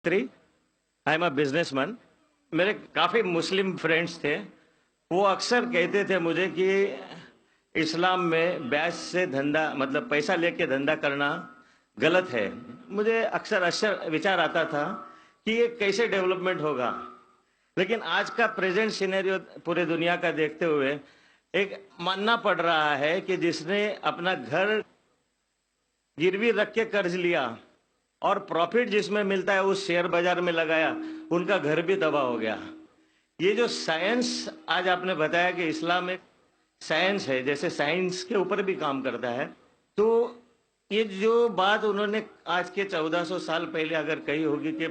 I am a businessman. मेरे काफ़ी Muslim friends थे. वो अक्सर कहते थे मुझे कि इस्लाम में ब्याज से धंधा मतलब पैसा लेके धंधा करना गलत है. मुझे अक्सर विचार आता था कि ये कैसे डेवलपमेंट होगा. लेकिन आज का प्रेजेंट सिनेरियो पूरे दुनिया का देखते हुए एक मानना पड़ रहा है कि जिसने अपना घर गिरवी रख के कर्ज लिया और प्रॉफिट जिसमें मिलता है उस शेयर बाजार में लगाया, उनका घर भी तबाह हो गया. ये जो साइंस आज आपने बताया कि इस्लाम एक साइंस है, जैसे साइंस के ऊपर भी काम करता है, तो ये जो बात उन्होंने आज के 1400 साल पहले अगर कही होगी कि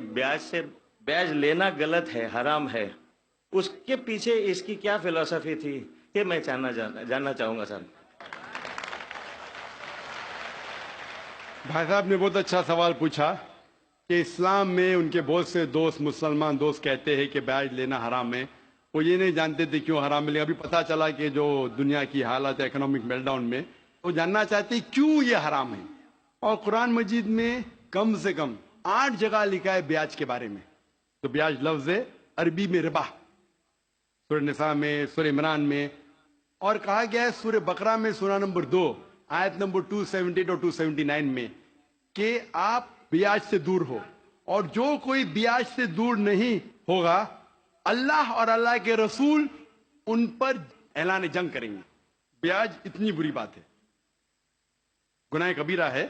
ब्याज लेना गलत है, हराम है, उसके पीछे इसकी क्या फिलॉसफी थी, ये मैं जानना चाहूंगा सर. भाई साहब ने बहुत अच्छा सवाल पूछा कि इस्लाम में उनके बहुत से दोस्त मुसलमान दोस्त कहते हैं कि ब्याज लेना हराम है. वो ये नहीं जानते थे क्यों हराम है. अभी पता चला कि जो दुनिया की हालत है इकोनॉमिक मेल्टडाउन में, वो जानना चाहते हैं क्यों ये हराम है. और कुरान मजीद में कम से कम 8 जगह लिखा है ब्याज के बारे में. तो ब्याज लफ्ज है अरबी में रिबा, सूरह निसा में, सूरह इमरान में, और कहा गया है सूरह बकरा में सूरह नंबर 2 आयत नंबर 278 और 279 में कि आप ब्याज से दूर हो. और जो कोई ब्याज से दूर नहीं होगा, अल्लाह और अल्लाह के रसूल उन पर ऐलान जंग करेंगे. ब्याज इतनी बुरी बात है, गुनाह कबीरा है.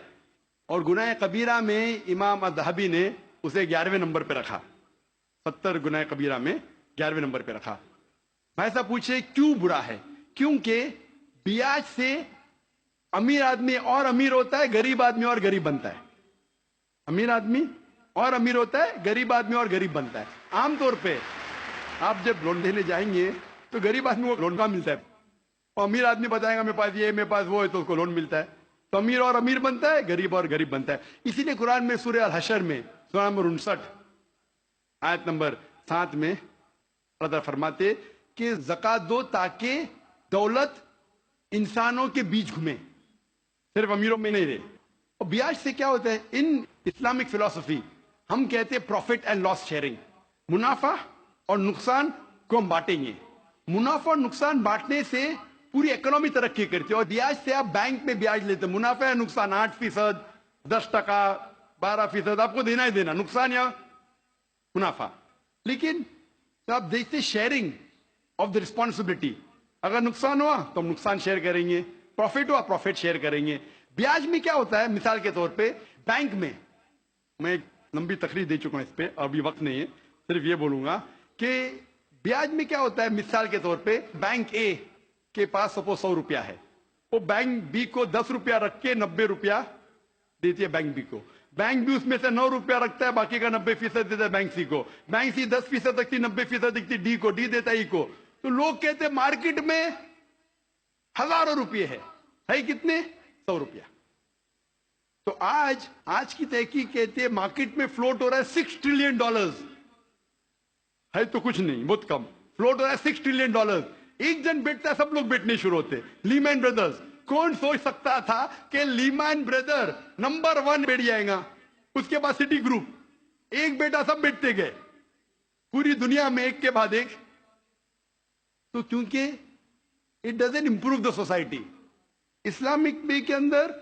और गुनाह कबीरा में इमाम अज़हबी ने उसे 11वें नंबर पे रखा. 70 गुनाह कबीरा में 11वें नंबर पे रखा. भाई साहब पूछे क्यों बुरा है. क्योंकि ब्याज से अमीर आदमी और अमीर होता है, गरीब आदमी और गरीब बनता है. अमीर आदमी और अमीर होता है, गरीब आदमी और गरीब बनता है. आमतौर पे आप जब लोन लेने जाएंगे तो गरीब आदमी को लोन का मिलता है, और अमीर आदमी बताएगा मेरे पास ये मेरे पास वो है, तो उसको लोन मिलता है. तो अमीर और अमीर बनता है, गरीब और गरीब बनता है. इसीलिए कुरान में सूरह अल हशर में सूरह नंबर 59 आयत नंबर 7 में अल्लाह फरमाते कि ज़कात दो ताकि दौलत इंसानों के बीच घूमे, सिर्फ अमीरों में नहीं रहे. और ब्याज से क्या होता है, इन इस्लामिक फिलॉसफी हम कहते हैं प्रॉफिट एंड लॉस शेयरिंग. मुनाफा और नुकसान को हम बांटेंगे. मुनाफा और नुकसान बांटने से पूरी इकोनॉमी तरक्की करती है. और ब्याज से आप बैंक में ब्याज लेते हैं, मुनाफा या नुकसान 8%, 10%, 12% आपको देना ही देना, नुकसान या मुनाफा. लेकिन तो आप देखते शेयरिंग ऑफ द रिस्पॉन्सिबिलिटी. अगर नुकसान हुआ तो हम नुकसान शेयर करेंगे, प्रॉफिट हुआ प्रॉफिट शेयर करेंगे. ब्याज में क्या होता है, मिसाल के तौर पे बैंक में, मैं एक लंबी तकरीर दे चुका हूं इस पे, अभी वक्त नहीं है, सिर्फ ये बोलूंगा कि ब्याज में क्या होता है. मिसाल के तौर पे बैंक ए के पास सपोज 100 रुपया है, वो बैंक बी को 10 रुपया रख के 90 रुपया देती है बैंक बी को. बैंक भी उसमें से 9 रुपया रखता है, बाकी का 90% देता है बैंक सी को. बैंक सी 10% रखती, 90% रखती डी को, डी देता ई को. तो लोग कहते हैं मार्केट में हजारों रुपये है कितने, 100 रुपया. तो आज की तहकीक कहते हैं मार्केट में फ्लोट हो रहा है $6 ट्रिलियन. है तो कुछ नहीं, बहुत कम. फ्लोट हो रहा है $6 ट्रिलियन. एक जन बेचता है, सब लोग बेचने शुरू होते. लीमैन ब्रदर्स, कौन सोच सकता था कि लीमैन ब्रदर नंबर 1 बेच जाएगा. उसके बाद सिटी ग्रुप, एक बेटा सब बेचते गए पूरी दुनिया में एक के बाद एक. तो क्योंकि it doesn't improve the society. Islamic way के अंदर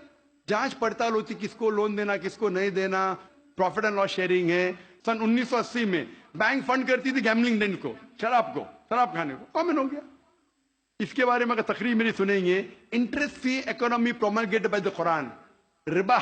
जांच पड़ताल होती, किसको लोन देना किसको नहीं देना, प्रॉफिट एंड लॉस शेयरिंग है. सन 1980 में बैंक फंड करती थी गैम्बलिंग डेन को, शराब खाने को, कॉमन हो गया. इसके बारे में अगर तकरीर मेरी सुनेंगे, interest free economy promulgated by the Quran, रिबा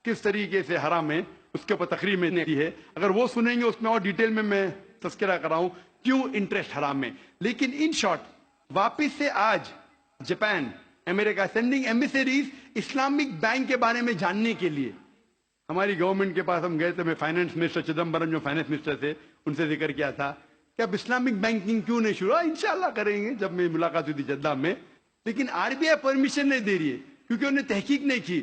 किस तरीके से हराम है, उसके ऊपर तकरीर मैंने की है. अगर वो सुनेंगे उसमें और डिटेल में मैं तस्करा कर रहा हूं क्यों इंटरेस्ट हराम है. लेकिन इन शॉर्ट वापिस से आज Japan, America sending ambassadors Islamic bank के बारे में जानने के लिए. हमारी गवर्नमेंट के पास हम गए थे, मैं फाइनेंस मिनिस्टर चिदम्बरम जो फाइनेंस मिनिस्टर थे उनसे जिक्र किया था कि अब इस्लामिक बैंकिंग क्यों नहीं शुरू. इंशाल्लाह करेंगे, जब मेरी मुलाकात हुई थी जद्दा में. लेकिन आरबीआई परमिशन नहीं दे रही है क्योंकि उन्होंने तहकीक नहीं की.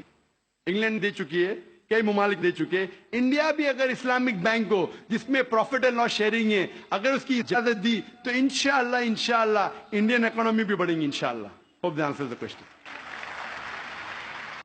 इंग्लैंड दे चुकी है, कई ममालिक दे चुके. इंडिया भी अगर इस्लामिक बैंक को जिसमें प्रॉफिट एंड लॉस शेयरिंग है अगर उसकी इजाजत दी तो इंशाल्लाह इंडियन इकोनॉमी भी बढ़ेगी इंशाल्लाह. Hope that answers the question.